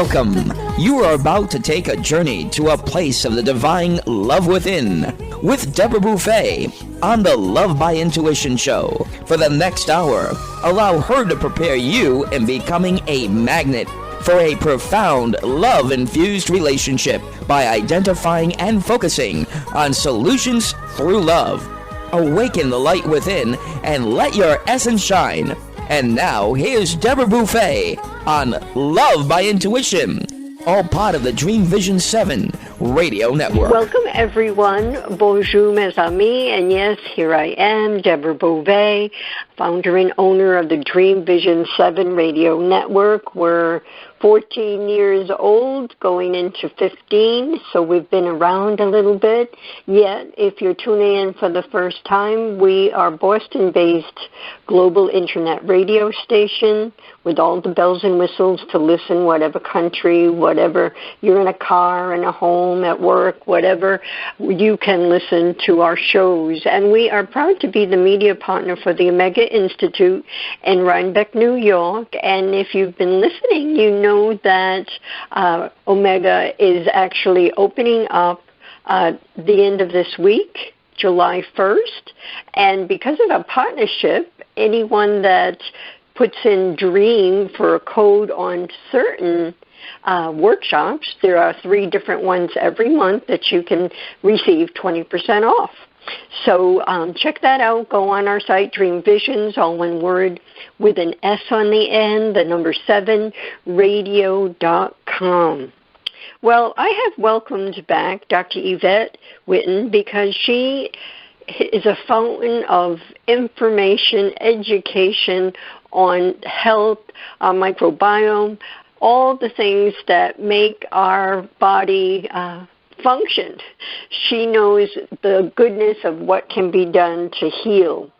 Welcome. You are about to take a journey to a place of the divine love within with Deborah Beauvais on the Love by Intuition show. For the next hour, allow her to prepare you in becoming a magnet for a profound love-infused relationship by identifying and focusing on solutions through love. Awaken the light within and let your essence shine. And now, here's Deborah Beauvais on Love by Intuition, all part of the Dream Vision 7 radio network. Welcome, everyone. Bonjour, mes amis. And yes, here I am, Deborah Beauvais, founder and owner of the Dream Vision 7 radio network. We're 14 years old, going into 15, so we've been around a little bit. Yet, if you're tuning in for the first time, we are Boston-based global internet radio station with all the bells and whistles to listen, whatever country, whatever, you're in a car, in a home, at work, whatever, you can listen to our shows. And we are proud to be the media partner for the Omega Institute in Rhinebeck, New York. And if you've been listening, you know that Omega is actually opening up the end of this week, July 1st. And because of our partnership, anyone that puts in DREAM for a code on certain workshops, there are 3 different ones every month that you can receive 20% off. So check that out. Go on our site, Dream Visions, all one word, with an S on the end, the number 7, radio.com. Well, I have welcomed back Dr. Yvette Whitton because she is a fountain of information, education on health, microbiome, all the things that make our body function. She knows the goodness of what can be done to heal.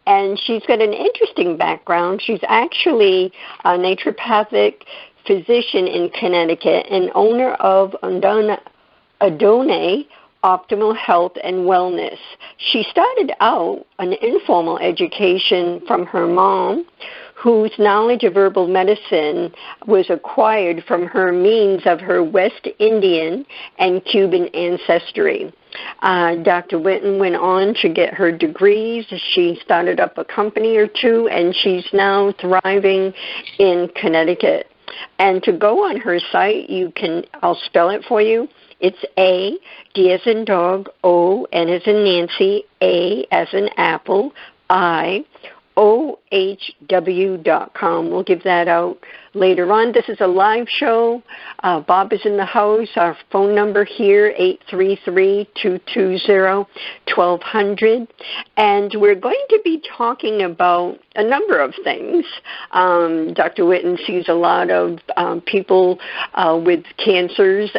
And she's got an interesting background. She's actually a naturopathic physician in Connecticut and owner of Adonai Optimal Health and Wellness. She started out an informal education from her mom, whose knowledge of herbal medicine was acquired from her means of her West Indian and Cuban ancestry. Dr. Whitton went on to get her degrees. She started up a company or 2, and she's now thriving in Connecticut. And to go on her site, I'll spell it for you. It's A, D as in dog, O, N as in Nancy, A as in apple, I, OHW.com. We'll give that out later on. This is a live show. Bob is in the house. Our phone number here, 833-220-1200. And we're going to be talking about a number of things. Dr. Whitton sees a lot of people with cancers,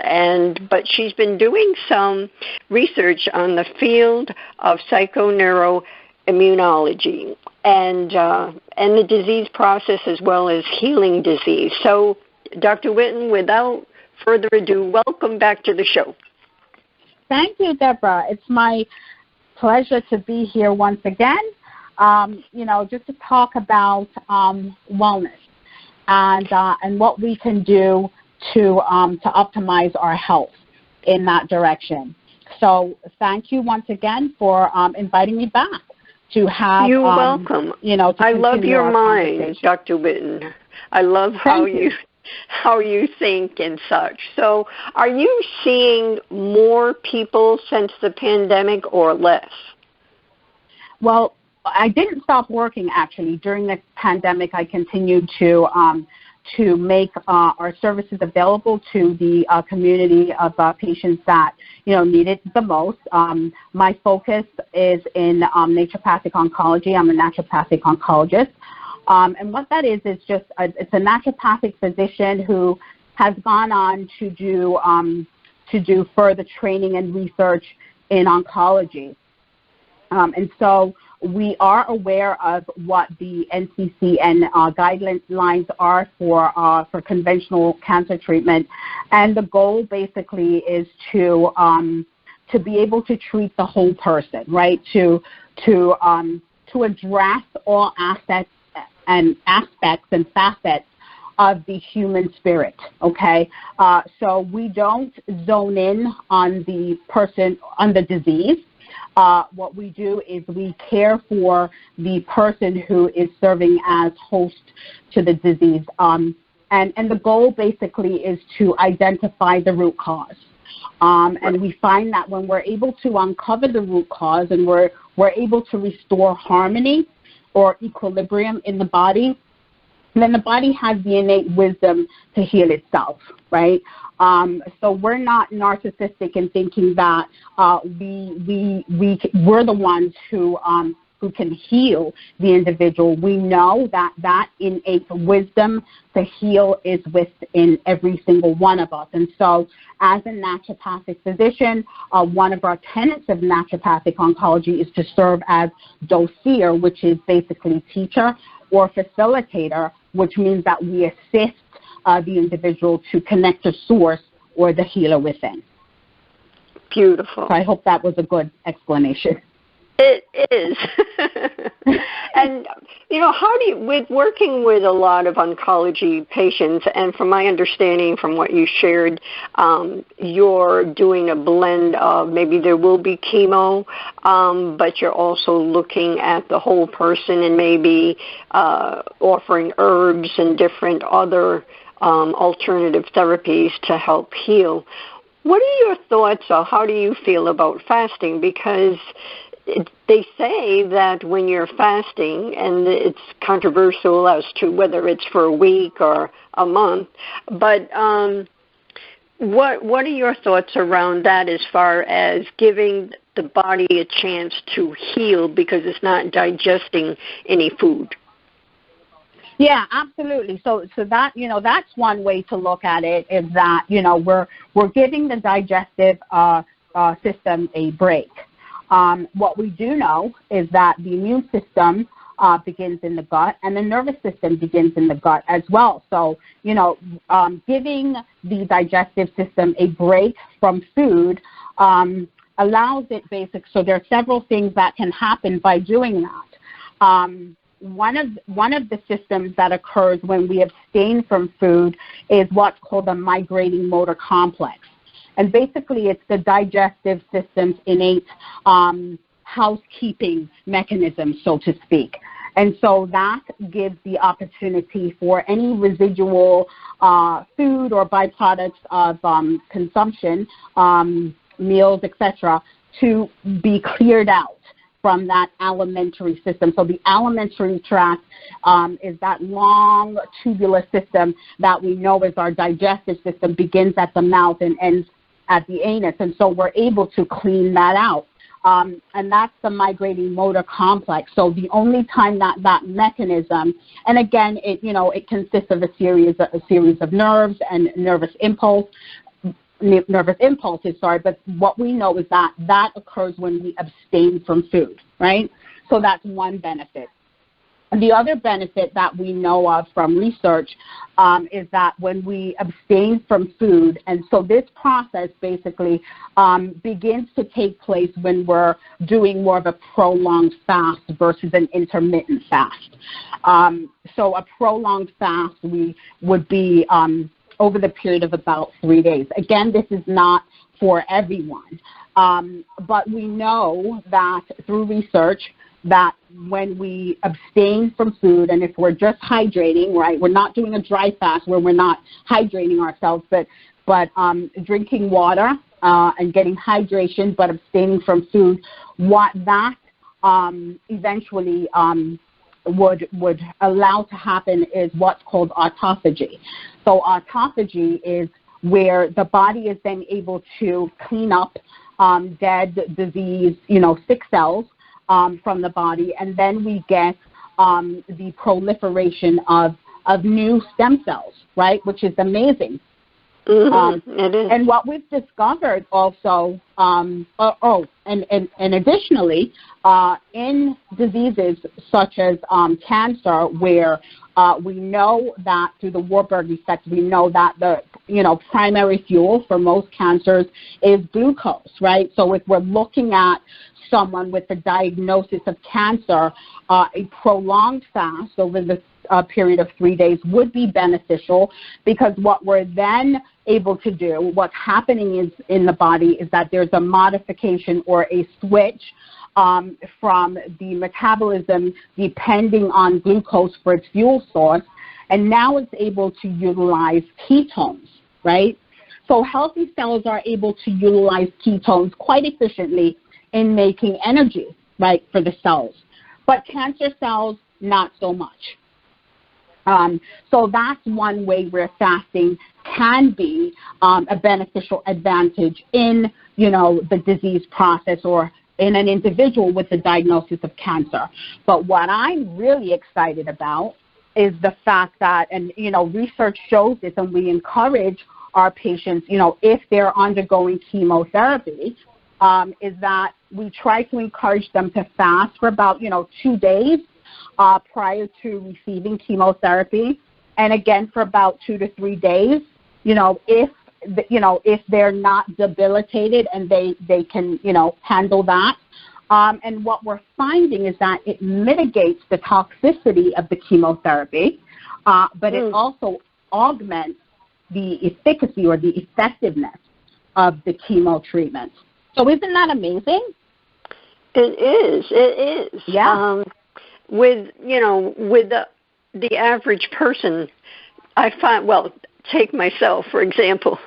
but she's been doing some research on the field of psychoneuroimmunology and the disease process as well as healing disease. So, Dr. Whitton, without further ado, welcome back to the show. Thank you, Deborah. It's my pleasure to be here once again, just to talk about wellness and what we can do to optimize our health in that direction. So thank you once again for inviting me back to have. You're welcome. I love your mind, Dr. Whitton. I love how you think and such. So are you seeing more people since the pandemic or less? Well, I didn't stop working, actually. During the pandemic, I continued to make our services available to the community of patients that need it the most. My focus is in naturopathic oncology. I'm a naturopathic oncologist, and what that is just it's a naturopathic physician who has gone on to do further training and research in oncology, and so we are aware of what the NCCN guidelines are for conventional cancer treatment, and the goal basically is to be able to treat the whole person, right? To address all aspects and facets of the human spirit, okay? So we don't zone in on the person, on the disease. What we do is we care for the person who is serving as host to the disease. And the goal basically is to identify the root cause. And we find that when we're able to uncover the root cause and we're able to restore harmony or equilibrium in the body, then the body has the innate wisdom to heal itself, right? So we're not narcissistic in thinking that we're the ones who can heal the individual. We know that that innate wisdom to heal is within every single one of us. And so as a naturopathic physician, one of our tenets of naturopathic oncology is to serve as dossier, which is basically teacher or facilitator, which means that we assist the individual to connect to source or the healer within. Beautiful. So I hope that was a good explanation. It is. And, how do you, with working with a lot of oncology patients, and from my understanding from what you shared, you're doing a blend of maybe there will be chemo, but you're also looking at the whole person and maybe offering herbs and different other alternative therapies to help heal. What are your thoughts, or how do you feel about fasting? Because they say that when you're fasting, and it's controversial as to whether it's for a week or a month, but what are your thoughts around that as far as giving the body a chance to heal because it's not digesting any food? Yeah, absolutely. So that, that's one way to look at it, is that, we're giving the digestive system a break. What we do know is that the immune system begins in the gut, and the nervous system begins in the gut as well. So, giving the digestive system a break from food allows it so there are several things that can happen by doing that. One of the systems that occurs when we abstain from food is what's called the migrating motor complex. And basically, it's the digestive system's innate housekeeping mechanism, so to speak. And so that gives the opportunity for any residual food or byproducts of consumption, meals, etc., to be cleared out from that alimentary system. So the alimentary tract is that long tubular system that we know as our digestive system, begins at the mouth and ends at the anus. And so we're able to clean that out. And that's the migrating motor complex. So the only time that mechanism, and again, it consists of a series of nerves and nervous impulses, but what we know is that occurs when we abstain from food, right? So that's one benefit. And the other benefit that we know of from research is that when we abstain from food, and so this process basically begins to take place when we're doing more of a prolonged fast versus an intermittent fast. So a prolonged fast would be over the period of about 3 days. Again, this is not for everyone, but we know that through research that when we abstain from food, and if we're just hydrating, right, we're not doing a dry fast where we're not hydrating ourselves, but drinking water and getting hydration, but abstaining from food, what that eventually would allow to happen is what's called autophagy. So autophagy is where the body is then able to clean up dead, diseased, sick cells from the body, and then we get the proliferation of new stem cells, right, which is amazing. It is. And what we've discovered also, and additionally, in diseases such as cancer, where we know that through the Warburg effect, we know that the primary fuel for most cancers is glucose, right? So if we're looking at someone with a diagnosis of cancer, a prolonged fast over the period of 3 days would be beneficial, because what we're then able to do, what's happening is in the body is that there's a modification or a switch from the metabolism depending on glucose for its fuel source, and now it's able to utilize ketones, right? So healthy cells are able to utilize ketones quite efficiently in making energy, right, for the cells. But cancer cells, not so much. So that's one way where fasting can be a beneficial advantage in, the disease process or in an individual with the diagnosis of cancer. But what I'm really excited about is the fact that, and, research shows this, and we encourage our patients, if they're undergoing chemotherapy, is that we try to encourage them to fast for about, 2 days prior to receiving chemotherapy, and again for about 2 to 3 days, if they're not debilitated and they can, handle that. And what we're finding is that it mitigates the toxicity of the chemotherapy, but it also augments the efficacy or the effectiveness of the chemo treatment. So isn't that amazing? It is. Yeah. With the average person, I find, take myself, for example,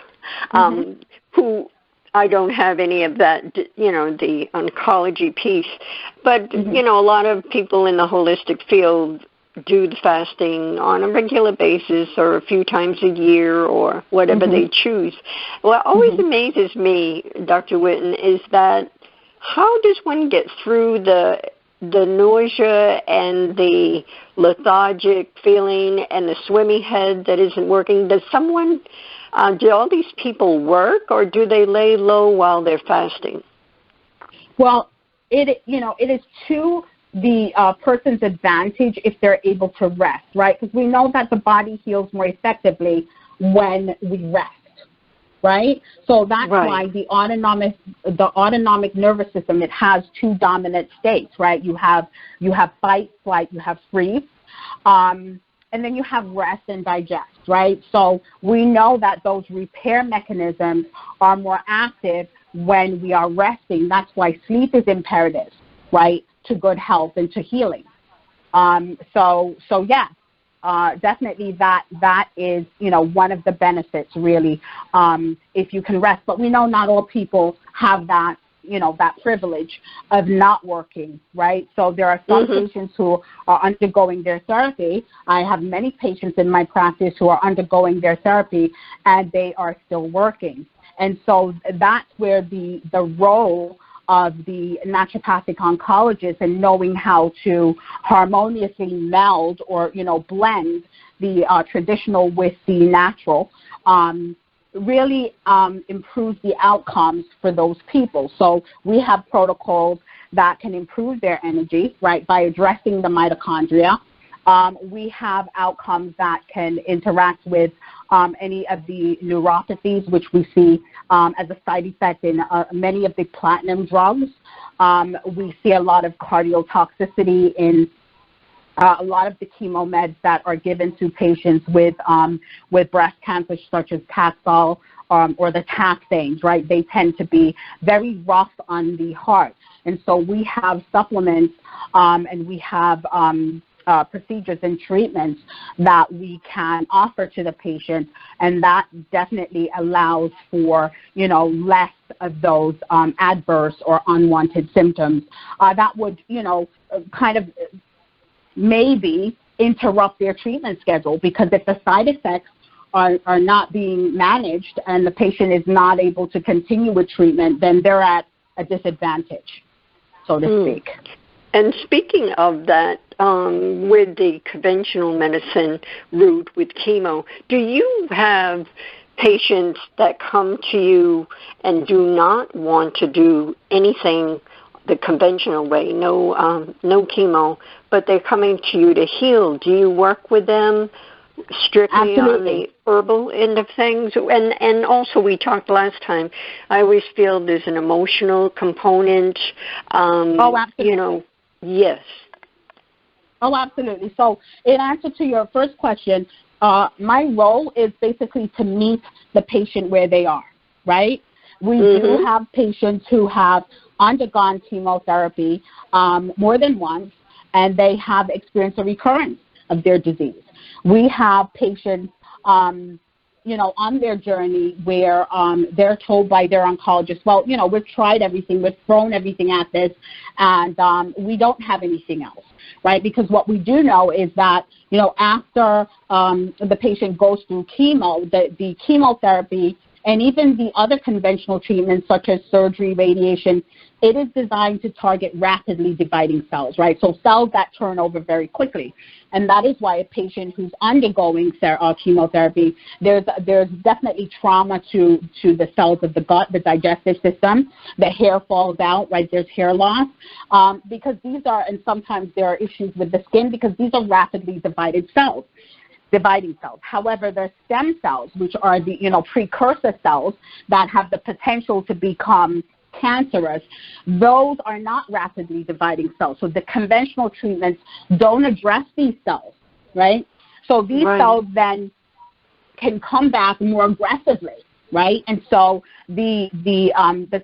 who I don't have any of that, the oncology piece. But, a lot of people in the holistic field do the fasting on a regular basis or a few times a year or whatever they choose. What always amazes me, Dr. Whitton, is that how does one get through the nausea and the lethargic feeling and the swimmy head that isn't working? Does someone, do all these people work, or do they lay low while they're fasting? Well, it is to the person's advantage if they're able to rest, right? Because we know that the body heals more effectively when we rest, right? So that's why the autonomic nervous system, it has two dominant states, right? You have fight, flight, you have freeze, and then you have rest and digest, right? So we know that those repair mechanisms are more active when we are resting. That's why sleep is imperative, right, to good health and to healing. Definitely that is, one of the benefits, really, if you can rest. But we know not all people have that, that privilege of not working, right? So there are some patients who are undergoing their therapy. I have many patients in my practice who are undergoing their therapy, and they are still working. And so that's where the role of the naturopathic oncologist and knowing how to harmoniously meld or, blend the traditional with the natural really improves the outcomes for those people. So we have protocols that can improve their energy, right, by addressing the mitochondria. We have outcomes that can interact with any of the neuropathies, which we see as a side effect in many of the platinum drugs. We see a lot of cardiotoxicity in a lot of the chemo meds that are given to patients with breast cancer, such as Taxol or the taxanes, right? They tend to be very rough on the heart. And so we have supplements and we have procedures and treatments that we can offer to the patient, and that definitely allows for, less of those adverse or unwanted symptoms that would, kind of maybe interrupt their treatment schedule, because if the side effects are not being managed and the patient is not able to continue with treatment, then they're at a disadvantage, so to speak. And speaking of that, with the conventional medicine route with chemo, do you have patients that come to you and do not want to do anything the conventional way, no chemo, but they're coming to you to heal? Do you work with them strictly on the herbal end of things? And also, we talked last time, I always feel there's an emotional component. Absolutely. Yes. Oh, absolutely. So in answer to your first question, my role is basically to meet the patient where they are, right? We do have patients who have undergone chemotherapy more than once, and they have experienced a recurrence of their disease. We have patients, on their journey where they're told by their oncologist, well, we've tried everything, we've thrown everything at this, and we don't have anything else, right? Because what we do know is that, after the patient goes through chemo, the chemotherapy and even the other conventional treatments such as surgery, radiation, it is designed to target rapidly dividing cells, right? So cells that turn over very quickly. And that is why a patient who's undergoing chemotherapy, there's definitely trauma to the cells of the gut, the digestive system. The hair falls out, right? There's hair loss. Because these are, and sometimes there are issues with the skin because these are rapidly dividing cells. However, the stem cells, which are the precursor cells that have the potential to become cancerous, those are not rapidly dividing cells. So the conventional treatments don't address these cells, right? So these cells then can come back more aggressively, right? And so the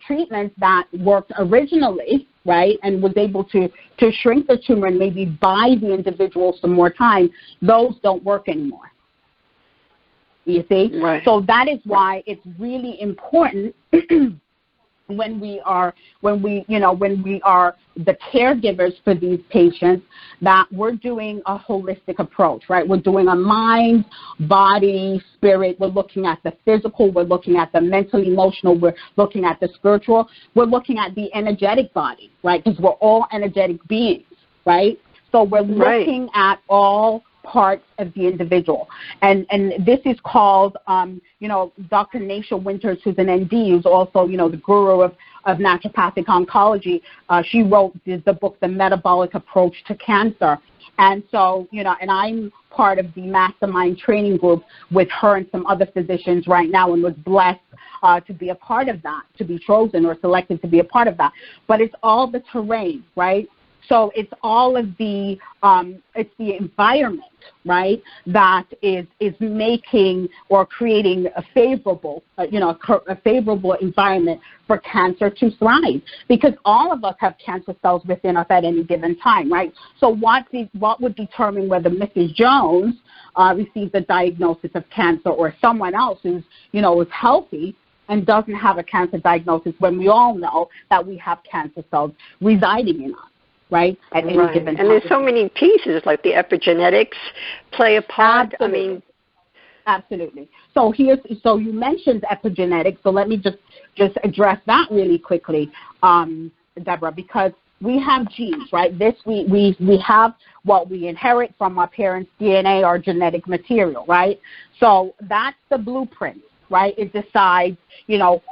treatments that worked originally, right, and was able to shrink the tumor and maybe buy the individual some more time, those don't work anymore. You see? Right. So that is why it's really important when we are the caregivers for these patients, that we're doing a holistic approach, right? We're doing a mind, body, spirit. We're looking at the physical. We're looking at the mental, emotional. We're looking at the spiritual. We're looking at the energetic body, right? Because we're all energetic beings, right? So we're looking at all parts of the individual. And this is called, Dr. Nasha Winters, who's an ND, who's also, the guru of naturopathic oncology. She wrote the book, The Metabolic Approach to Cancer. And so, and I'm part of the mastermind training group with her and some other physicians right now, and was blessed to be a part of that, to be chosen or selected to be a part of that. But it's all the terrain, right? So it's all of it's the environment, right, that is making or creating a favorable, a favorable environment for cancer to thrive. Because all of us have cancer cells within us at any given time, right? So what would determine whether Mrs. Jones receives a diagnosis of cancer or someone else who's, is healthy and doesn't have a cancer diagnosis, when we all know that we have cancer cells residing in us, right, at any given time. And there's so many pieces, like the epigenetics play a part. Absolutely. Absolutely. So you mentioned epigenetics, so let me just address that really quickly, Deborah, because we have genes, right? We have what we inherit from our parents' DNA, our genetic material, right? So that's the blueprint, right? It decides,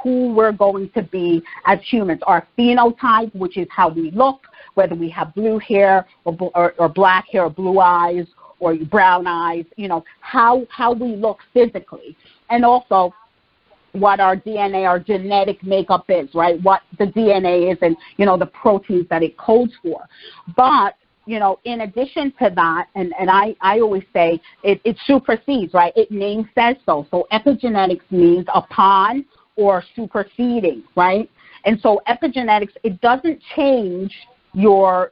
who we're going to be as humans. Our phenotype, which is how we look, whether we have blue hair or black hair or blue eyes or brown eyes, how we look physically. And also what our DNA, our genetic makeup is, right? What the DNA is and, the proteins that it codes for. But, in addition to that, and I always say it supersedes, right? It name says so. So epigenetics means upon or superseding, right? And so epigenetics, it doesn't change your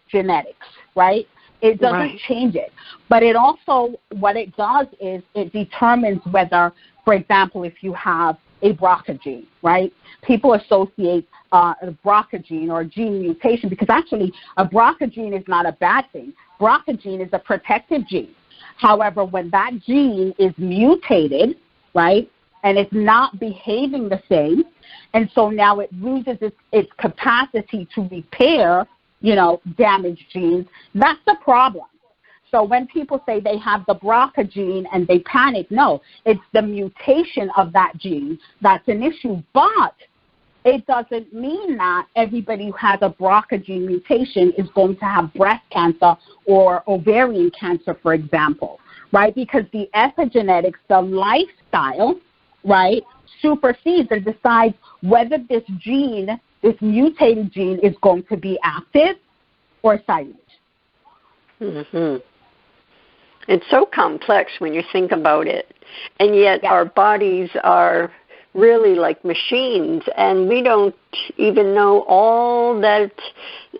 genetics, right? It doesn't change it. But it also, what it does is it determines whether, for example, if you have a BRCA gene, right? People associate a BRCA gene or a gene mutation, because actually a BRCA gene is not a bad thing. BRCA gene is a protective gene. However, when that gene is mutated, right, and it's not behaving the same, and so now it loses its capacity to repair, damaged genes, that's the problem. So when people say they have the BRCA gene and they panic, no, it's the mutation of that gene that's an issue. But it doesn't mean that everybody who has a BRCA gene mutation is going to have breast cancer or ovarian cancer, for example, right? Because the epigenetics, the lifestyle, right, supersedes and decides whether this gene, this mutated gene, is going to be active or silent. Mm-hmm. It's so complex when you think about it, and yet our bodies are really like machines, and we don't even know all that,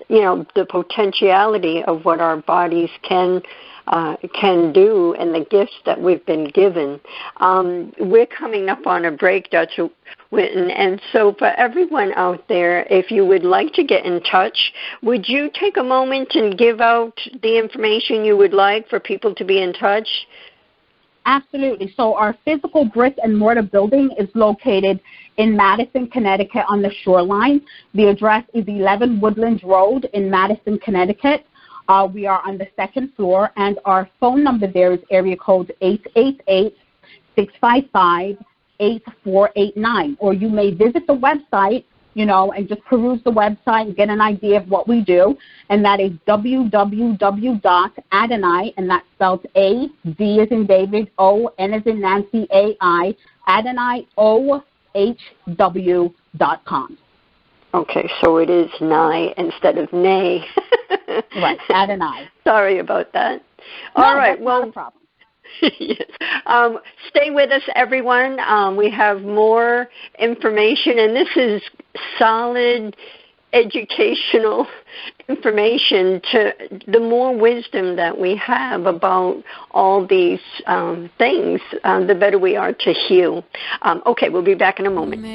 the potentiality of what our bodies can do and the gifts that we've been given. We're coming up on a break, Dr. Whitton, and so for everyone out there, if you would like to get in touch, would you take a moment and give out the information you would like for people to be in touch? Absolutely. So our physical brick and mortar building is located in Madison, Connecticut on the shoreline. The address is 11 Woodlands Road in Madison, Connecticut. We are on the second floor, and our phone number there is area code 888-655-8489. Or you may visit the website, and just peruse the website and get an idea of what we do. And that is www.Adonai, and that's spelled A, D as in David, O, N as in Nancy, A-I, AdonaiOHW.com. Okay, so it is nigh instead of nay. Right, Adonai. Sorry about that. No, all right, that's well, not a problem. Yes. Stay with us, everyone. We have more information, and this is solid educational information. The more wisdom that we have about all these things, the better we are to heal. Okay, we'll be back in a moment.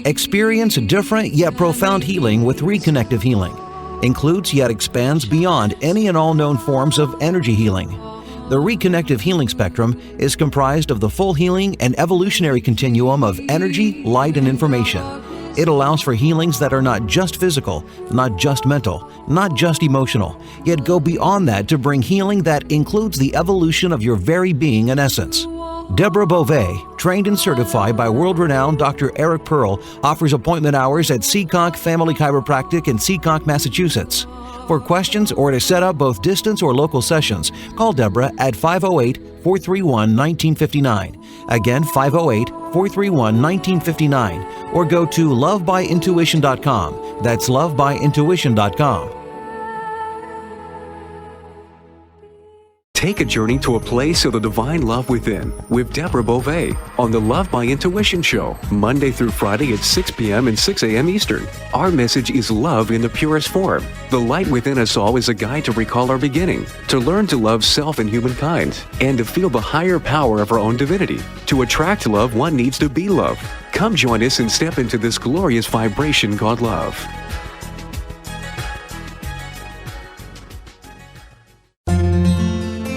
Experience different yet profound healing with Reconnective Healing. Includes yet expands beyond any and all known forms of energy healing. The Reconnective Healing spectrum is comprised of the full healing and evolutionary continuum of energy, light, and information. It allows for healings that are not just physical, not just mental, not just emotional, yet go beyond that to bring healing that includes the evolution of your very being and essence. Deborah Beauvais, trained and certified by world-renowned Dr. Eric Pearl, offers appointment hours at Seekonk Family Chiropractic in Seekonk, Massachusetts. For questions or to set up both distance or local sessions, call Deborah at 508-431-1959. Again, 508-431-1959. Or go to lovebyintuition.com. That's lovebyintuition.com. Take a journey to a place of the divine love within with Deborah Beauvais on the Love by Intuition Show, Monday through Friday at 6 p.m. and 6 a.m. Eastern. Our message is love in the purest form. The light within us all is a guide to recall our beginning, to learn to love self and humankind, and to feel the higher power of our own divinity. To attract love, one needs to be love. Come join us and step into this glorious vibration called love.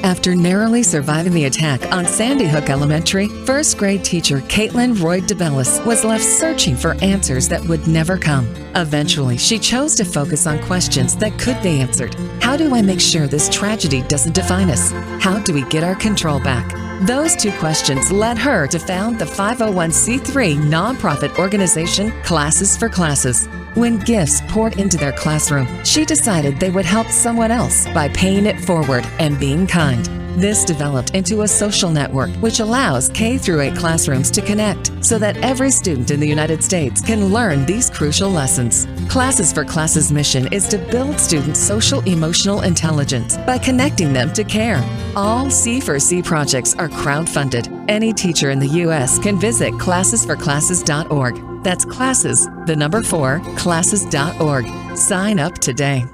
After narrowly surviving the attack on Sandy Hook Elementary, first grade teacher Caitlin Royd DeBellis was left searching for answers that would never come. Eventually, she chose to focus on questions that could be answered. How do I make sure this tragedy doesn't define us? How do we get our control back? Those two questions led her to found the 501c3 nonprofit organization Classes for Classes. When gifts poured into their classroom, she decided they would help someone else by paying it forward and being kind. This developed into a social network which allows K-8 classrooms to connect so that every student in the United States can learn these crucial lessons. Classes for Classes' mission is to build students' social-emotional intelligence by connecting them to care. All C4C projects are crowd-funded. Any teacher in the U.S. can visit classesforclasses.org. That's classes, 4, classes.org. Sign up today.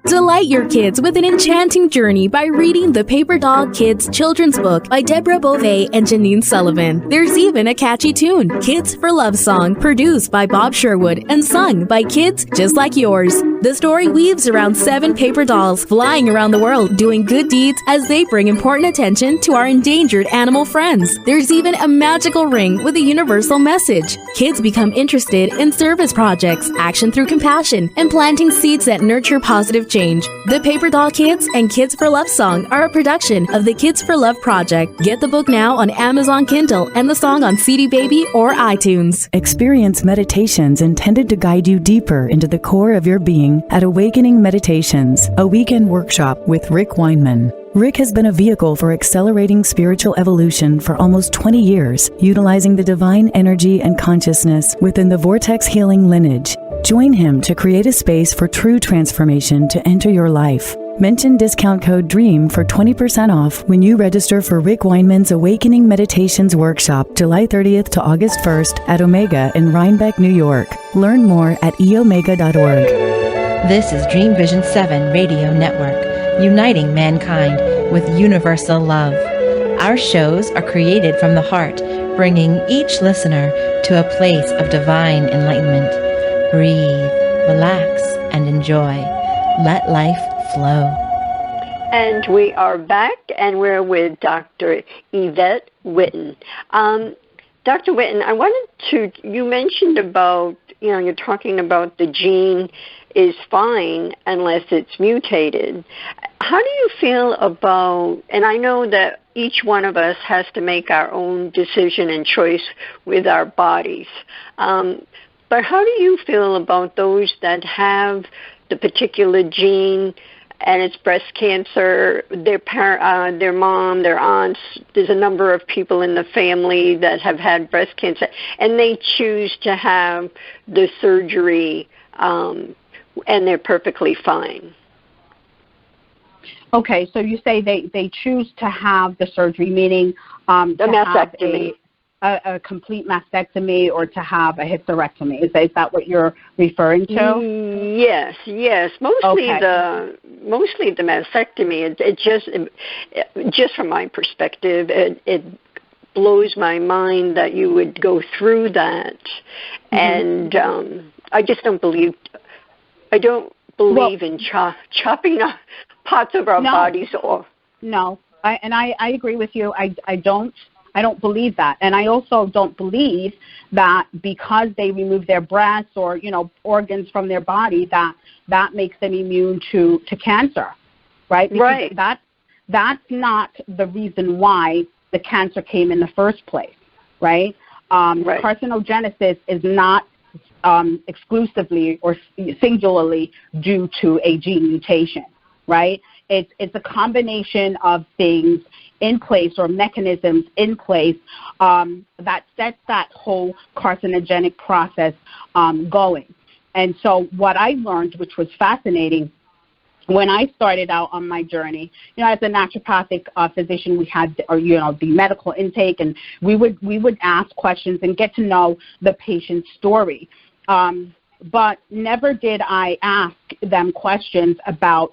Delight your kids with an enchanting journey by reading the Paper Doll Kids children's book by Deborah Beauvais and Janine Sullivan. There's even a catchy tune, Kids for Love song, produced by Bob Sherwood and sung by kids just like yours. The story weaves around 7 paper dolls flying around the world doing good deeds as they bring important attention to our endangered animal friends. There's even a magical ring with a universal message. Kids become interested in service projects, action through compassion, and planting seeds that nurture positive change. The Paper Doll Kids and Kids for Love song are a production of the Kids for Love Project. Get the book now on Amazon Kindle and the song on CD Baby or iTunes. Experience meditations intended to guide you deeper into the core of your being at Awakening Meditations, a weekend workshop with Rick Weinman. Rick has been a vehicle for accelerating spiritual evolution for almost 20 years, utilizing the divine energy and consciousness within the Vortex Healing lineage. Join him to create a space for true transformation to enter your life. Mention discount code DREAM for 20% off when you register for Rick Weinman's Awakening Meditations Workshop, July 30th to August 1st at Omega in Rhinebeck, New York. Learn more at eomega.org. This is Dream Vision 7 Radio Network, uniting mankind with universal love. Our shows are created from the heart, bringing each listener to a place of divine enlightenment. Breathe, relax, and enjoy. Let life flow. And we are back, and we're with Dr. Yvette Whitton. Dr. Whitton, I wanted to, you mentioned about, you're talking about the gene is fine unless it's mutated. How do you feel about, and I know that each one of us has to make our own decision and choice with our bodies, but how do you feel about those that have the particular gene and it's breast cancer, their mom, their aunts, there's a number of people in the family that have had breast cancer, and they choose to have the surgery, and they're perfectly fine? Okay, so you say they choose to have the surgery, meaning the mastectomy. A complete mastectomy or to have a hysterectomy. Is that what you're referring to? Yes. Mostly okay. the mastectomy. It just from my perspective, it blows my mind that you would go through that, and I just don't believe. I don't believe in chopping up parts of our bodies off. No, I agree with you. I don't believe that. And I also don't believe that because they remove their breasts or, organs from their body, that makes them immune to cancer, right? Because right. That's not the reason why the cancer came in the first place, right? Right. Carcinogenesis is not exclusively or singularly due to a gene mutation, right? It's a combination of things in place or mechanisms in place that sets that whole carcinogenic process going. And so what I learned, which was fascinating, when I started out on my journey, as a naturopathic physician, we had, the medical intake, and we would ask questions and get to know the patient's story. But never did I ask them questions about,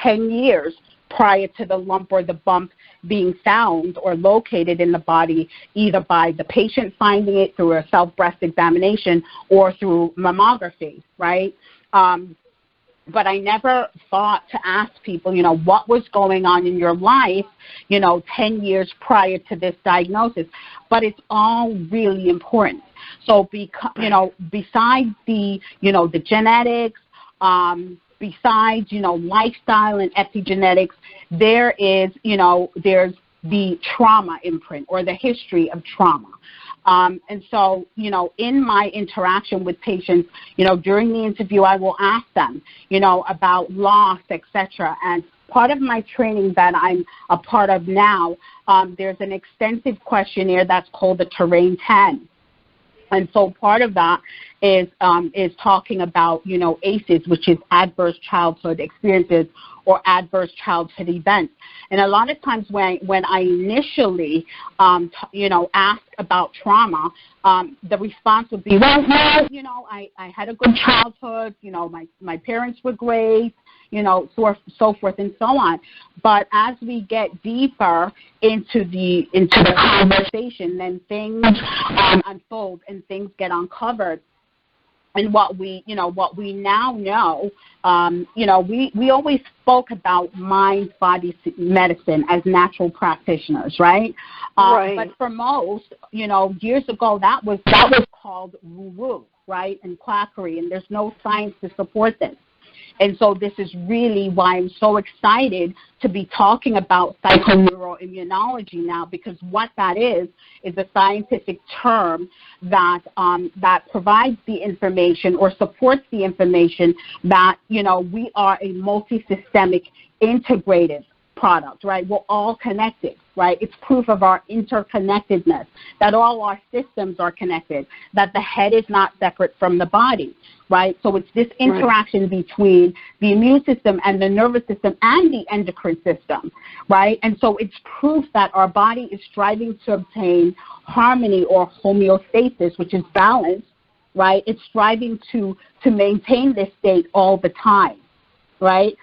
10 years prior to the lump or the bump being found or located in the body, either by the patient finding it through a self-breast examination or through mammography, right? But I never thought to ask people, what was going on in your life, 10 years prior to this diagnosis. But it's all really important. So, besides the, the genetics, besides, lifestyle and epigenetics, there is, there's the trauma imprint or the history of trauma. And so, in my interaction with patients, during the interview, I will ask them, about loss, etc. And part of my training that I'm a part of now, there's an extensive questionnaire that's called the Terrain 10. And so part of that is talking about, ACEs, which is adverse childhood experiences or adverse childhood events. And a lot of times when I initially, ask about trauma, the response would be, well, I had a good childhood, my parents were great, so forth and so on. But as we get deeper into the conversation, then things unfold and things get uncovered. And what we now know, we always spoke about mind-body medicine as natural practitioners, right? Right. But for most, years ago, that was called woo-woo, right, and quackery, and there's no science to support this. And so this is really why I'm so excited to be talking about psychoneuroimmunology now, because what that is a scientific term that provides the information or supports the information that, we are a multisystemic, integrative product, right? We're all connected, right? It's proof of our interconnectedness, that all our systems are connected, that the head is not separate from the body, right? So it's this interaction between the immune system and the nervous system and the endocrine system, right? And so it's proof that our body is striving to obtain harmony or homeostasis, which is balance, right? It's striving to maintain this state all the time, right?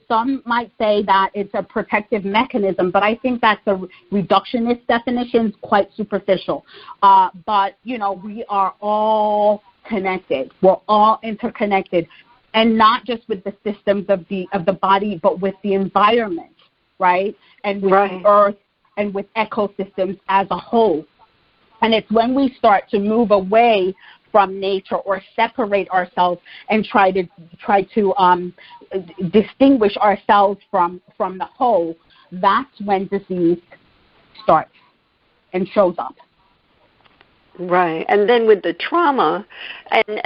Some might say that it's a protective mechanism, but I think that's a reductionist definition, quite superficial. But, you know, we are all connected. We're all interconnected, and not just with the systems of the body, but with the environment, right? And with the earth and with ecosystems as a whole. And it's when we start to move away from nature or separate ourselves and try to distinguish ourselves from the whole, that's when disease starts and shows up. Right. And then with the trauma, and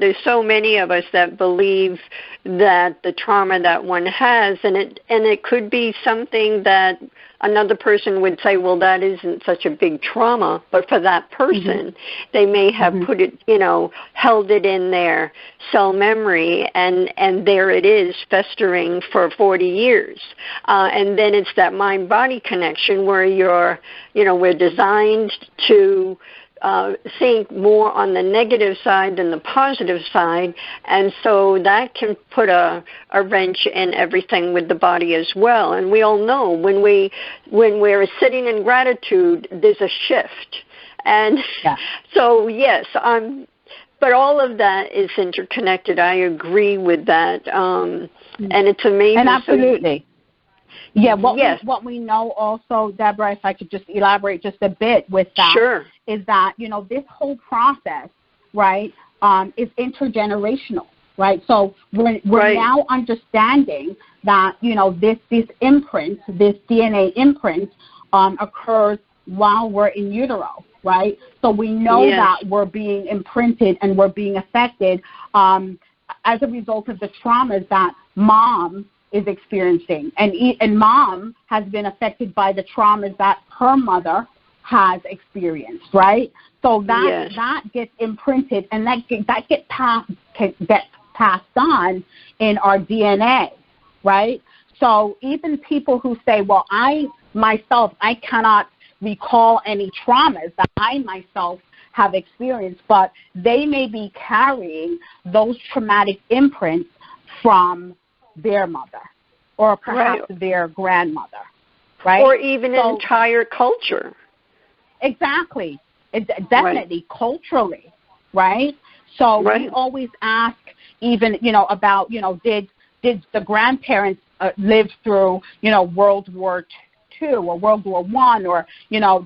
there's so many of us that believe that the trauma that one has, and it could be something that another person would say, well, that isn't such a big trauma, but for that person, they may have put it, held it in their cell memory, and there it is festering for 40 years. And then it's that mind-body connection where we're designed to think more on the negative side than the positive side, and so that can put a wrench in everything with the body as well. And we all know when we're sitting in gratitude, there's a shift. And so yes, but all of that is interconnected. I agree with that, and it's amazing. And absolutely. What we know also, Deborah, if I could just elaborate just a bit with that, is that, this whole process, right, is intergenerational, right? So we're now understanding that, this imprint, this DNA imprint occurs while we're in utero, right? So we know that we're being imprinted and we're being affected as a result of the traumas that mom is experiencing, and mom has been affected by the traumas that her mother has experienced, right? So that gets imprinted, and that gets passed on in our DNA, right? So even people who say, well, I cannot recall any traumas that I myself have experienced, but they may be carrying those traumatic imprints from their mother, or perhaps their grandmother, right? Or even an entire culture. Exactly. Definitely culturally, right? So we always ask even, about, did the grandparents live through, World War II or World War I, or,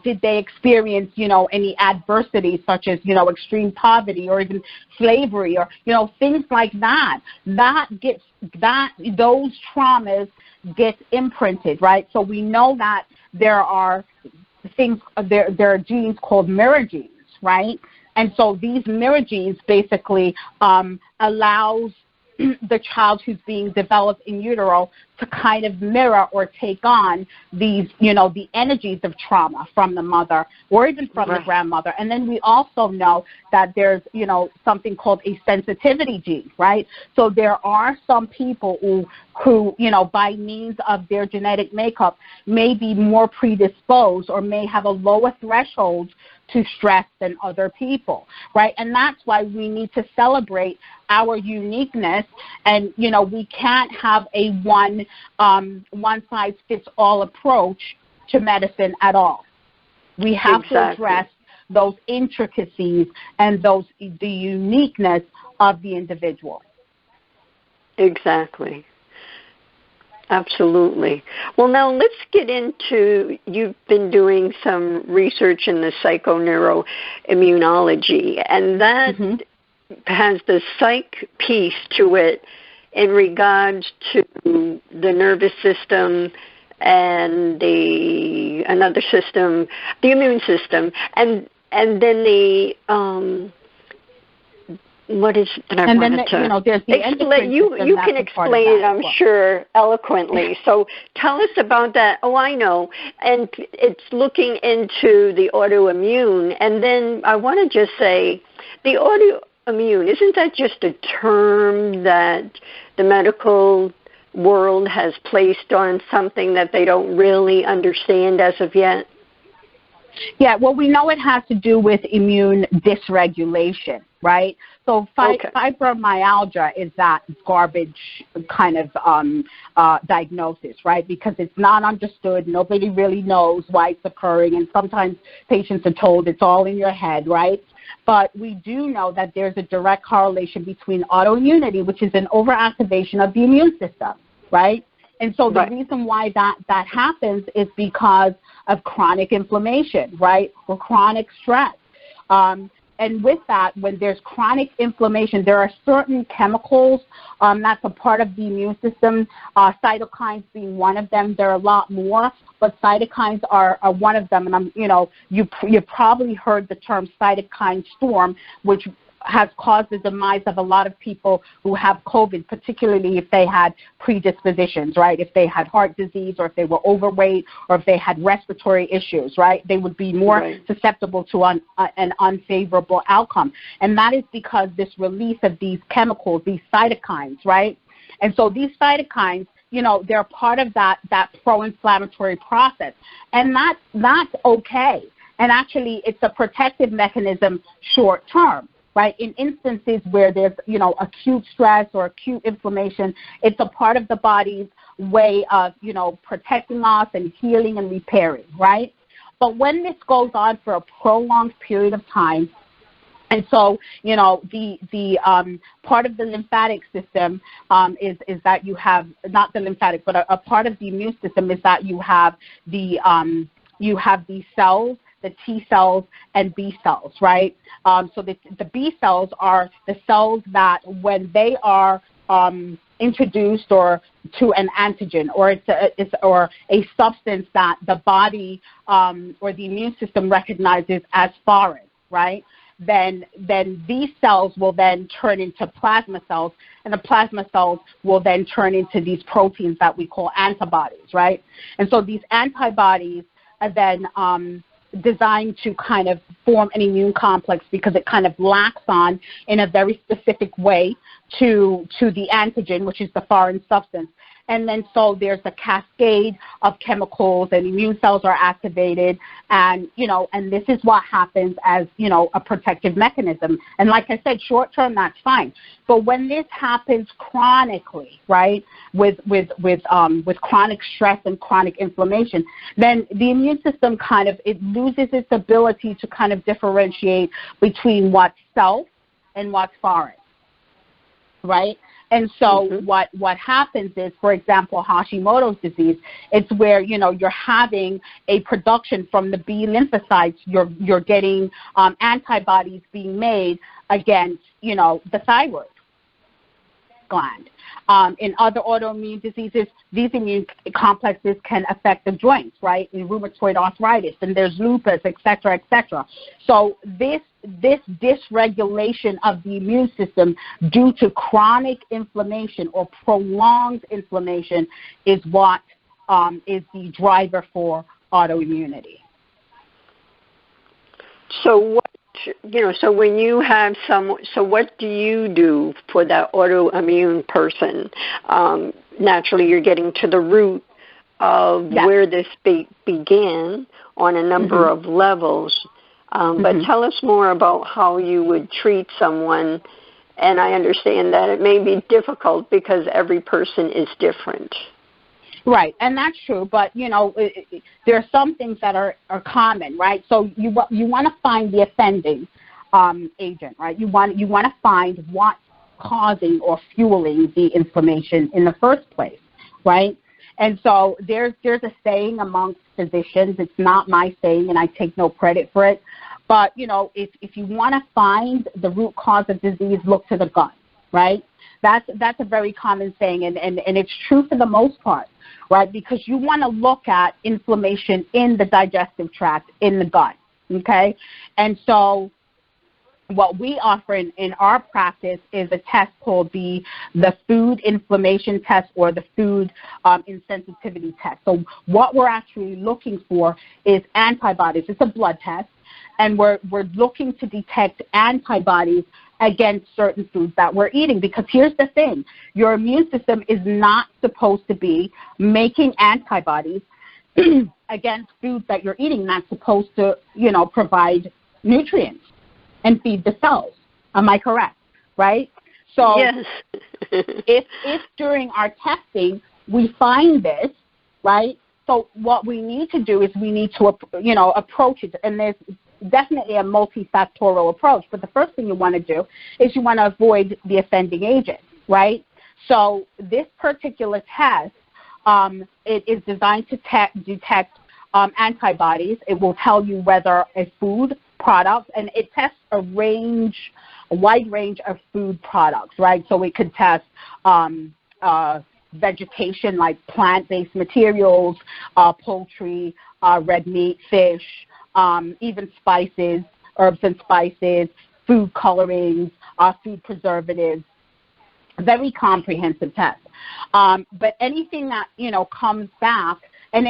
did they experience, any adversity such as, extreme poverty or even slavery or, things like that. Those traumas get imprinted, right? So we know that there are genes called mirror genes, right? And so these mirror genes basically allows the child who's being developed in utero to kind of mirror or take on these, the energies of trauma from the mother or even from the grandmother. And then we also know that there's, something called a sensitivity gene, right? So there are some people who, by means of their genetic makeup may be more predisposed or may have a lower threshold to stress than other people, right? And that's why we need to celebrate our uniqueness, and we can't have a one-size-fits-all approach to medicine at all. We have to address those intricacies and the uniqueness of the individual. Exactly. Absolutely. Well, now let's get into, you've been doing some research in the psychoneuroimmunology, and that has the psych piece to it in regards to the nervous system and another system, the immune system, and then What is it that I and wanted then, to... there's the endocrine you system. You can explain it, I'm sure, eloquently. So tell us about that. Oh, I know. And it's looking into the autoimmune. And then I want to just say, the autoimmune, isn't that just a term that the medical world has placed on something that they don't really understand as of yet? Yeah, well, we know it has to do with immune dysregulation, right? So fibromyalgia is that garbage kind of diagnosis, right? Because it's not understood. Nobody really knows why it's occurring. And sometimes patients are told it's all in your head, right? But we do know that there's a direct correlation between autoimmunity, which is an overactivation of the immune system, right? And so the reason why that happens is because of chronic inflammation, right, or chronic stress. And with that, when there's chronic inflammation, there are certain chemicals that's a part of the immune system, cytokines being one of them. There are a lot more, but cytokines are one of them. And you probably heard the term cytokine storm, which has caused the demise of a lot of people who have COVID, particularly if they had predispositions, right? If they had heart disease, or if they were overweight, or if they had respiratory issues, right? They would be more susceptible to an unfavorable outcome. And that is because this release of these chemicals, these cytokines, right? And so these cytokines, they're part of that pro-inflammatory process. And that's okay. And actually, it's a protective mechanism short term. Right, in instances where there's, acute stress or acute inflammation, it's a part of the body's way of, protecting us and healing and repairing, right? But when this goes on for a prolonged period of time, and so, the part of the lymphatic system is that you have, not the lymphatic, but a part of the immune system is that you have these cells, the T cells and B cells, right? So the B cells are the cells that when they are introduced or to an antigen, or it's a substance that the body or the immune system recognizes as foreign, right? Then these cells will then turn into plasma cells, and the plasma cells will then turn into these proteins that we call antibodies, right? And so these antibodies are then designed to kind of form an immune complex because it kind of locks on in a very specific way to the antigen, which is the foreign substance. And then so there's a cascade of chemicals and immune cells are activated, and and this is what happens as a protective mechanism. And like I said, short term that's fine, but when this happens chronically, right, with chronic stress and chronic inflammation, then the immune system it loses its ability to kind of differentiate between what's self and what's foreign, right? And so what happens is, for example, Hashimoto's disease, it's where, you're having a production from the B lymphocytes. You're getting antibodies being made against, the thyroid gland. In other autoimmune diseases, these immune complexes can affect the joints, right, in rheumatoid arthritis, and there's lupus, et cetera, et cetera. So this dysregulation of the immune system due to chronic inflammation or prolonged inflammation is what is the driver for autoimmunity. So so when you have so what do you do for that autoimmune person? Naturally, you're getting to the root of where this began on a number of levels. But tell us more about how you would treat someone. And I understand that it may be difficult because every person is different. Right, and that's true, but, there are some things that are common, right? So you want to find the offending agent, right? You want to find what's causing or fueling the inflammation in the first place, right? And so there's a saying amongst physicians. It's not my saying, and I take no credit for it. But, if you want to find the root cause of disease, look to the gut, right? That's a very common saying, and it's true for the most part, right? Because you want to look at inflammation in the digestive tract, in the gut, okay? And so what we offer in our practice is a test called the food inflammation test or the food insensitivity test. So what we're actually looking for is antibodies. It's a blood test, and we're looking to detect antibodies against certain foods that we're eating. Because here's the thing, your immune system is not supposed to be making antibodies against foods that you're eating. That's supposed to, provide nutrients and feed the cells. Am I correct? Right? So yes. if during our testing we find this, right? So what we need to do is we need to, approach it. And there's definitely a multifactorial approach. But the first thing you want to do is you want to avoid the offending agent, right? So this particular test, it is designed to detect antibodies. It will tell you whether a food product, and it tests a wide range of food products, right? So it could test vegetation like plant-based materials, poultry, red meat, fish, even spices, herbs and spices, food colorings, food preservatives. Very comprehensive test. But anything that, comes back, and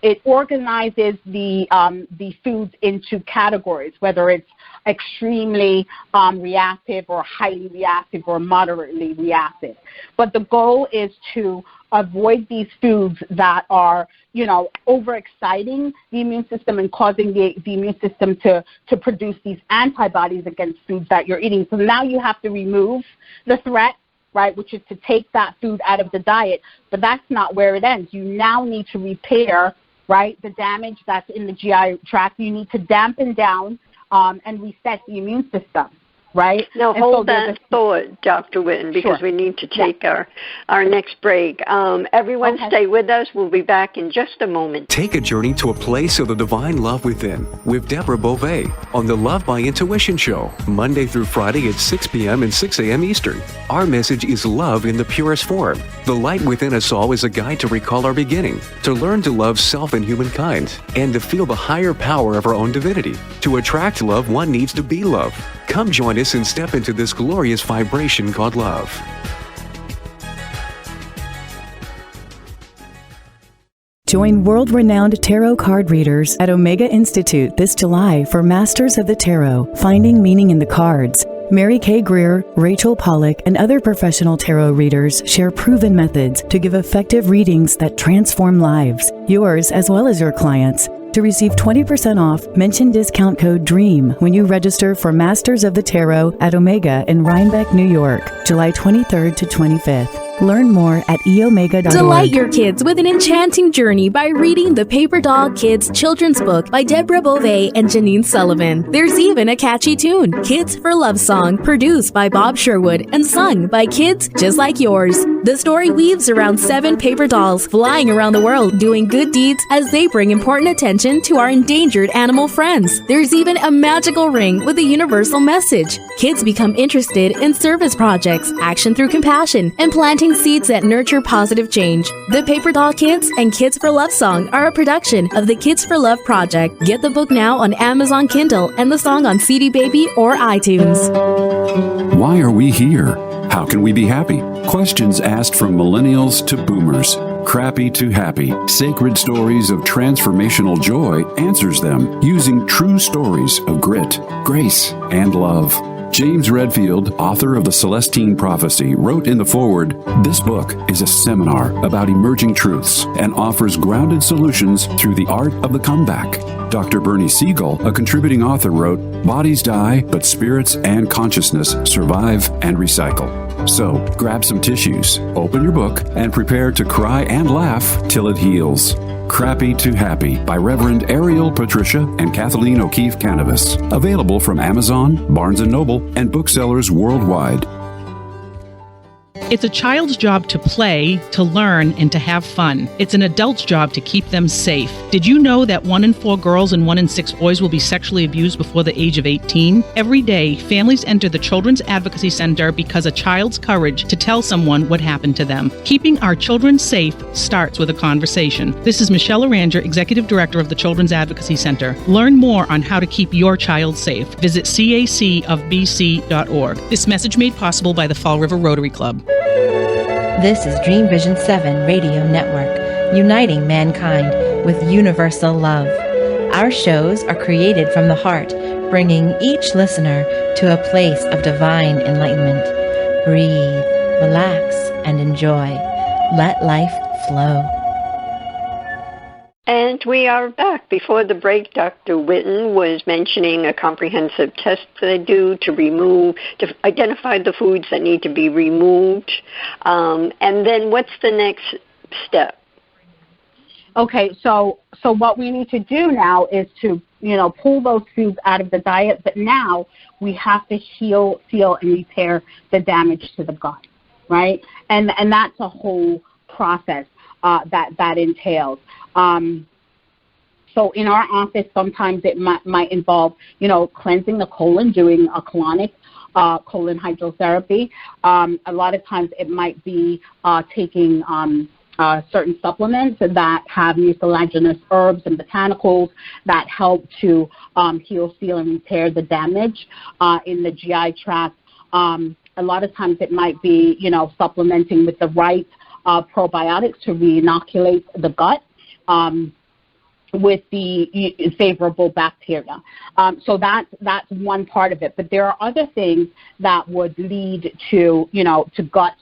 it organizes the foods into categories, whether it's extremely reactive or highly reactive or moderately reactive. But the goal is to avoid these foods that are, overexciting the immune system and causing the immune system to produce these antibodies against foods that you're eating. So now you have to remove the threat, right, which is to take that food out of the diet. But that's not where it ends. You now need to repair, right, the damage that's in the GI tract. You need to dampen down and reset the immune system, right? Now, hold that thought, Dr. Whitton, because we need to take our next break. Everyone stay with us. We'll be back in just a moment. Take a journey to a place of the divine love within with Deborah Beauvais on the Love by Intuition Show, Monday through Friday at 6 p.m. and 6 a.m. Eastern. Our message is love in the purest form. The light within us all is a guide to recall our beginning, to learn to love self and humankind, and to feel the higher power of our own divinity. To attract love, one needs to be love. Come join us and step into this glorious vibration called love. Join world-renowned tarot card readers at Omega Institute this July for Masters of the Tarot, Finding Meaning in the Cards. Mary Kay Greer, Rachel Pollack, and other professional tarot readers share proven methods to give effective readings that transform lives, yours as well as your clients'. To receive 20% off, mention discount code DREAM when you register for Masters of the Tarot at Omega in Rhinebeck, New York, July 23rd to 25th. Learn more at eomega.org. Delight your kids with an enchanting journey by reading the Paper Doll Kids children's book by Deborah Beauvais and Janine Sullivan. There's even a catchy tune, Kids for Love Song, produced by Bob Sherwood and sung by kids just like yours. The story weaves around 7 paper dolls flying around the world doing good deeds as they bring important attention to our endangered animal friends. There's even a magical ring with a universal message. Kids become interested in service projects, action through compassion, and planting seeds that nurture positive change. The Paper Doll Kids and Kids for Love Song are a production of the Kids for Love Project. Get the book now on Amazon Kindle and the song on CD Baby or iTunes. Why are we here? How can we be happy? Questions asked from millennials to boomers. Crappy to Happy, Sacred Stories of Transformational Joy answers them using true stories of grit, grace, and love. James Redfield, author of The Celestine Prophecy, wrote in the foreword, "This book is a seminar about emerging truths and offers grounded solutions through the art of the comeback." Dr. Bernie Siegel, a contributing author, wrote, "Bodies die, but spirits and consciousness survive and recycle." So, grab some tissues, open your book, and prepare to cry and laugh till it heals. Crappy to Happy by Reverend Ariel Patricia and Kathleen O'Keefe Cannabis. Available from Amazon, Barnes & Noble, and booksellers worldwide. It's a child's job to play, to learn, and to have fun. It's an adult's job to keep them safe. Did you know that 1 in 4 girls and 1 in 6 boys will be sexually abused before the age of 18? Every day, families enter the Children's Advocacy Center because a child's courage to tell someone what happened to them. Keeping our children safe starts with a conversation. This is Michelle Aranger, Executive Director of the Children's Advocacy Center. Learn more on how to keep your child safe. Visit cacofbc.org. This message made possible by the Fall River Rotary Club. This is Dream Vision 7 Radio Network, uniting mankind with universal love. Our shows are created from the heart, bringing each listener to a place of divine enlightenment. Breathe, relax, and enjoy. Let life flow. And we are back. Before the break, Dr. Whitton was mentioning a comprehensive test they do to identify the foods that need to be removed. And then what's the next step? Okay, so what we need to do now is to, pull those foods out of the diet, but now we have to heal, and repair the damage to the gut, right? And that's a whole process that entails. So in our office, sometimes it might involve, cleansing the colon, doing a colonic colon hydrotherapy. A lot of times it might be taking certain supplements that have mucilaginous herbs and botanicals that help to heal, seal, and repair the damage in the GI tract. A lot of times it might be, supplementing with the right probiotics to re-inoculate the gut with the favorable bacteria. So that's one part of it. But there are other things that would lead to, to gut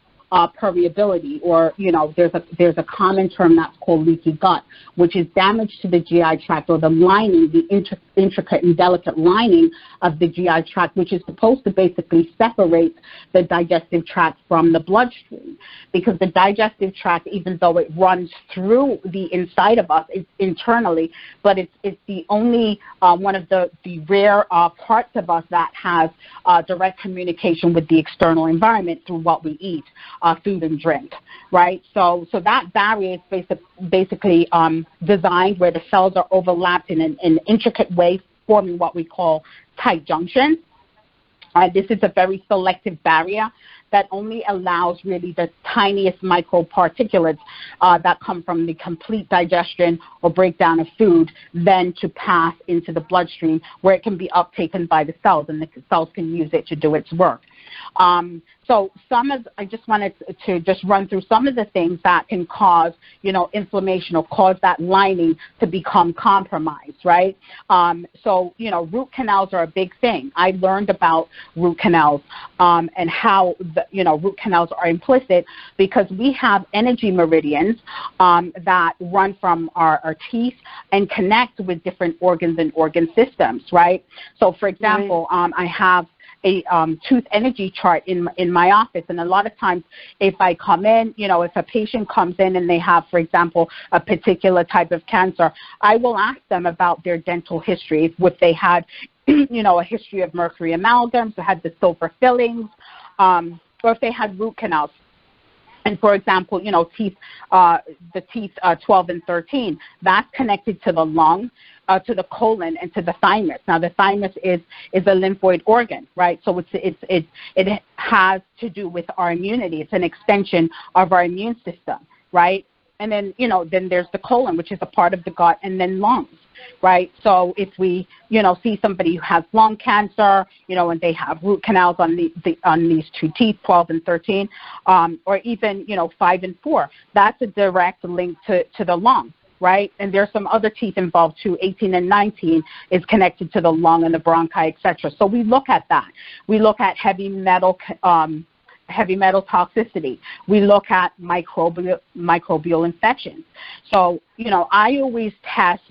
permeability, or there's a common term that's called leaky gut, which is damage to the GI tract, or the lining, the intricate and delicate lining of the GI tract, which is supposed to basically separate the digestive tract from the bloodstream, because the digestive tract, even though it runs through the inside of us, it's internally, but it's the only one of the rare parts of us that has direct communication with the external environment through what we eat. Food and drink, right? So that barrier is basically designed where the cells are overlapped in an intricate way, forming what we call tight junctions. This is a very selective barrier that only allows really the tiniest microparticulates that come from the complete digestion or breakdown of food then to pass into the bloodstream, where it can be uptaken by the cells, and the cells can use it to do its work. So I just wanted to just run through some of the things that can cause, inflammation, or cause that lining to become compromised, right? So, root canals are a big thing. I learned about root canals and how, root canals are implicit because we have energy meridians that run from our teeth and connect with different organs and organ systems, right? So, for example, I have a tooth energy chart in my office, and a lot of times if I come in, if a patient comes in and they have, for example, a particular type of cancer, I will ask them about their dental history, if they had, a history of mercury amalgams, or had the sulfur fillings, or if they had root canals. And for example, the teeth 12 and 13, that's connected to the lung, to the colon, and to the thymus. Now, the thymus is a lymphoid organ, right? So it has to do with our immunity. It's an extension of our immune system, right? And then, then there's the colon, which is a part of the gut, and then lungs, right? So if we, see somebody who has lung cancer, and they have root canals on these two teeth, 12 and 13, or even, 5 and 4, that's a direct link to the lung, right? And there's some other teeth involved too. 18 and 19 is connected to the lung and the bronchi, etc. So we look at that. We look at heavy metal toxicity. We look at microbial infections. So, I always test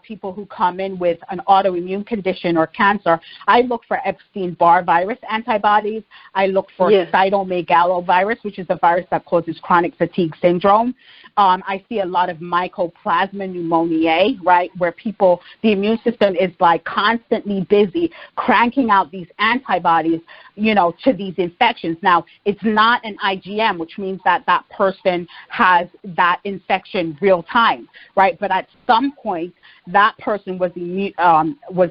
people who come in with an autoimmune condition or cancer, I look for Epstein-Barr virus antibodies. I look for cytomegalovirus, which is the virus that causes chronic fatigue syndrome. I see a lot of mycoplasma pneumoniae, right, where the immune system is like constantly busy cranking out these antibodies, to these infections. Now, it's not an IgM, which means that person has that infection real time, right? But at some point, that person was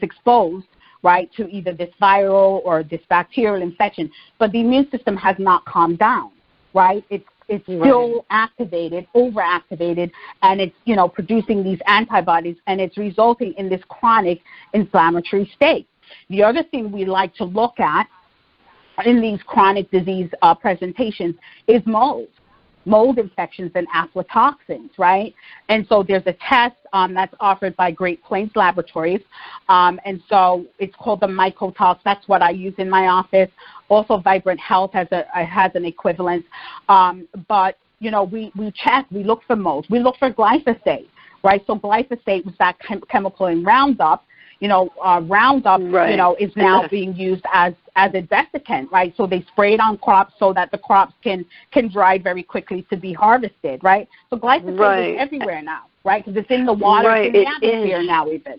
exposed, right, to either this viral or this bacterial infection, but the immune system has not calmed down, right? It's still activated, overactivated, and it's, producing these antibodies, and it's resulting in this chronic inflammatory state. The other thing we like to look at in these chronic disease presentations is mold infections and aflatoxins, right? And so there's a test that's offered by Great Plains Laboratories, and so it's called the Mycotox. That's what I use in my office. Also, Vibrant Health has an equivalent. But, we check, we look for molds. We look for glyphosate, right? So glyphosate was that chemical in Roundup. Roundup, is now being used as a desiccant, right? So they spray it on crops so that the crops can dry very quickly to be harvested, right? So glyphosate is everywhere now, right? Because it's in the water, it's in the atmosphere now even.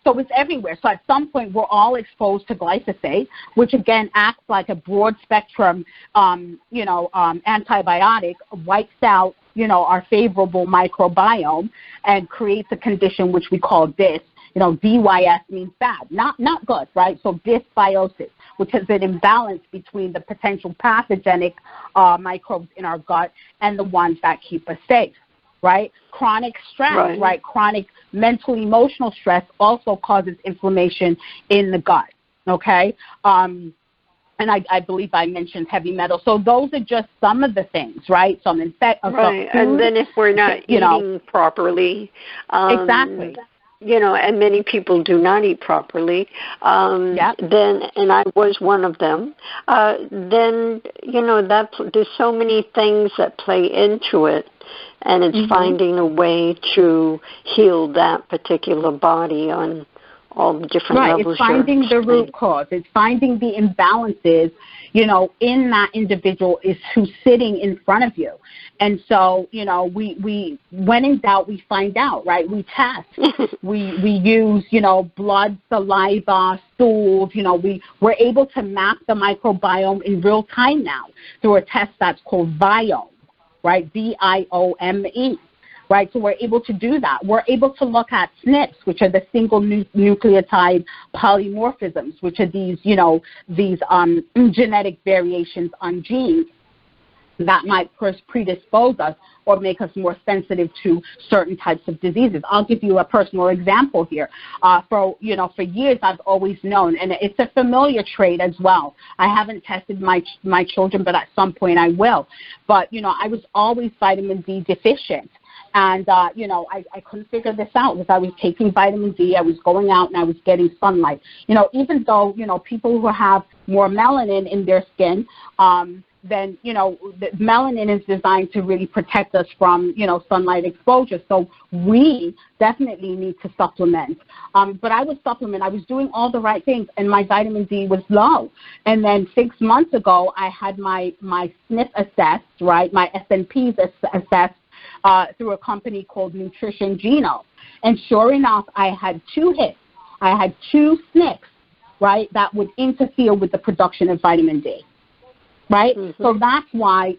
So it's everywhere. So at some point, we're all exposed to glyphosate, which again acts like a broad spectrum, antibiotic, wipes out, our favorable microbiome and creates a condition which we call DYS. DYS means bad, not good, right? So dysbiosis, which is an imbalance between the potential pathogenic microbes in our gut and the ones that keep us safe, right? Chronic stress, right? Chronic mental, emotional stress also causes inflammation in the gut, okay? And I believe I mentioned heavy metal. So those are just some of the things, right? Some food, and then if we're not eating properly. Exactly. And many people do not eat properly, then, and I was one of them, then, there's so many things that play into it, and it's finding a way to heal that particular body on all the different levels. It's finding the root cause. It's finding the imbalances, in that individual is who's sitting in front of you. And so, we when in doubt, we find out, right? We test. we use, blood, saliva, stools. We're able to map the microbiome in real time now through a test that's called Biome, right? Biome. Right, so we're able to do that. We're able to look at SNPs, which are the single nucleotide polymorphisms, which are these, these genetic variations on genes that might predispose us or make us more sensitive to certain types of diseases. I'll give you a personal example here. For years I've always known, and it's a familiar trait as well. I haven't tested my children, but at some point I will. But, I was always vitamin D deficient. And, I couldn't figure this out because I was taking vitamin D, I was going out, and I was getting sunlight. Even though, people who have more melanin in their skin, then, the melanin is designed to really protect us from, sunlight exposure. So we definitely need to supplement. But I was doing all the right things, and my vitamin D was low. And then 6 months ago, I had my SNP assessed, right, my SNPs assessed, through a company called Nutrition Geno. And sure enough, I had 2 hits. I had 2 SNPs, right, that would interfere with the production of vitamin D, right? So that's why,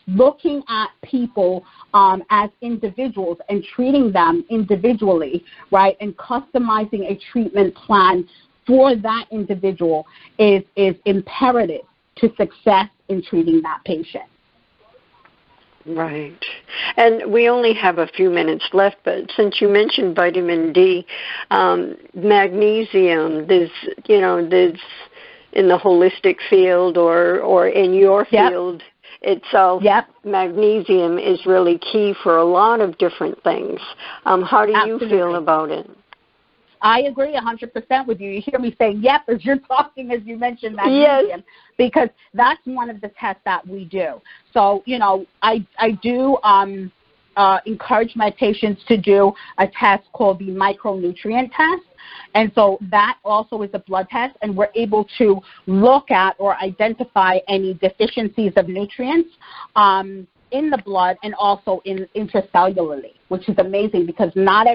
looking at people as individuals and treating them individually, right, and customizing a treatment plan for that individual is imperative to success in treating that patient. Right. And we only have a few minutes left, but since you mentioned vitamin D, magnesium, there's in the holistic field or in your field itself, magnesium is really key for a lot of different things. How do you feel about it? I agree 100% with you. You hear me saying, yep, as you're talking, as you mentioned magnesium, because that's one of the tests that we do. So, I do encourage my patients to do a test called the micronutrient test. And so that also is a blood test, and we're able to look at or identify any deficiencies of nutrients in the blood and also intracellularly, which is amazing because not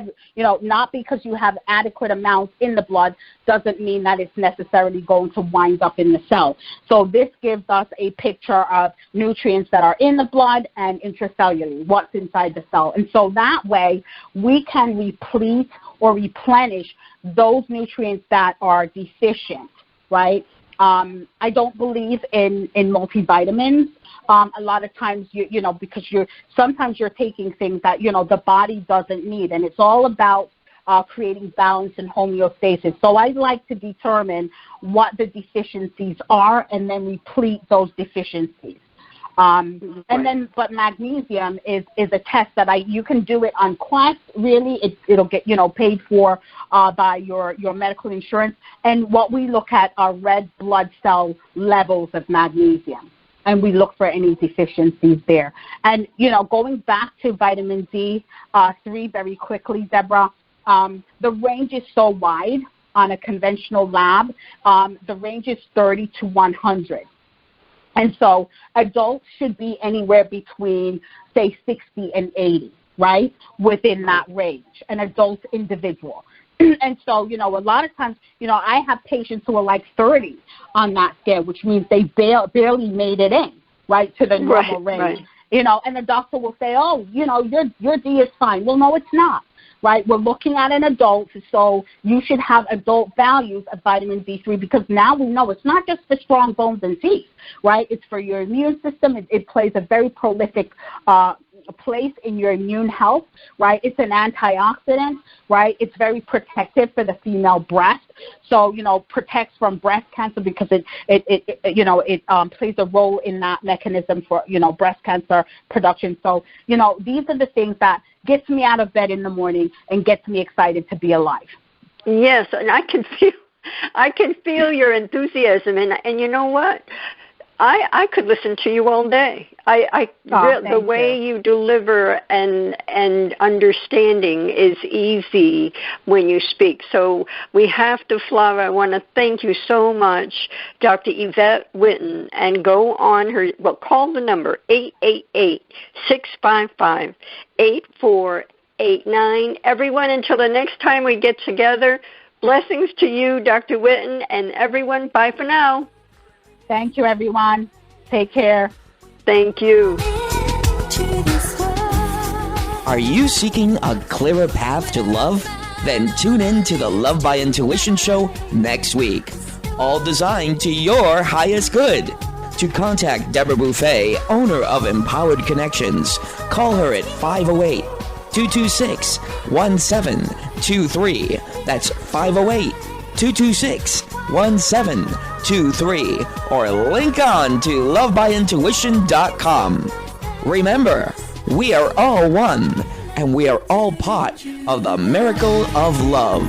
because you have adequate amounts in the blood doesn't mean that it's necessarily going to wind up in the cell. So this gives us a picture of nutrients that are in the blood and intracellularly, what's inside the cell. And so that way we can replete or replenish those nutrients that are deficient, right? I don't believe in multivitamins. A lot of times, because sometimes you're taking things that, the body doesn't need. And it's all about creating balance and homeostasis. So I like to determine what the deficiencies are and then replete those deficiencies. But magnesium is a test that you can do it on Quest. Really, it'll get paid for by your medical insurance. And what we look at are red blood cell levels of magnesium, and we look for any deficiencies there. And going back to vitamin D3 very quickly, Deborah, the range is so wide on a conventional lab. The range is 30 to 100. And so adults should be anywhere between, say, 60 and 80, right, within that range, an adult individual. And so, a lot of times, I have patients who are like 30 on that scale, which means they barely made it in, right, to the normal range. Right. And the doctor will say, oh, your D is fine. Well, no, it's not. Right, we're looking at an adult, so you should have adult values of vitamin D3 because now we know it's not just for strong bones and teeth, right? It's for your immune system. It plays a very prolific place in your immune health, right? It's an antioxidant, right? It's very protective for the female breast. So, protects from breast cancer because it plays a role in that mechanism for, breast cancer production. So, these are the things that gets me out of bed in the morning and gets me excited to be alive. Yes, and I can feel your enthusiasm, and you know what? I could listen to you all day. The way you deliver and understanding is easy when you speak. So we have to fly. I want to thank you so much, Dr. Yvette Whitton, and go on call the number 888-655-8489. Everyone, until the next time we get together, blessings to you, Dr. Whitton, and everyone. Bye for now. Thank you, everyone. Take care. Thank you. Are you seeking a clearer path to love? Then tune in to the Love by Intuition show next week. All designed to your highest good. To contact Deborah Beauvais, owner of Empowered Connections, call her at 508-226-1723. That's 508-226-1723. Or link on to lovebyintuition.com. Remember, we are all one, and we are all part of the miracle of love.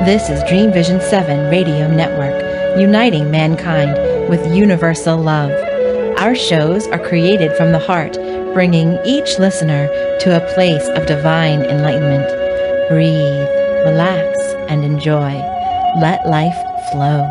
This is Dream Vision 7 Radio Network, uniting mankind with universal love. Our shows are created from the heart, bringing each listener to a place of divine enlightenment. Breathe, relax, and enjoy. Let life flow.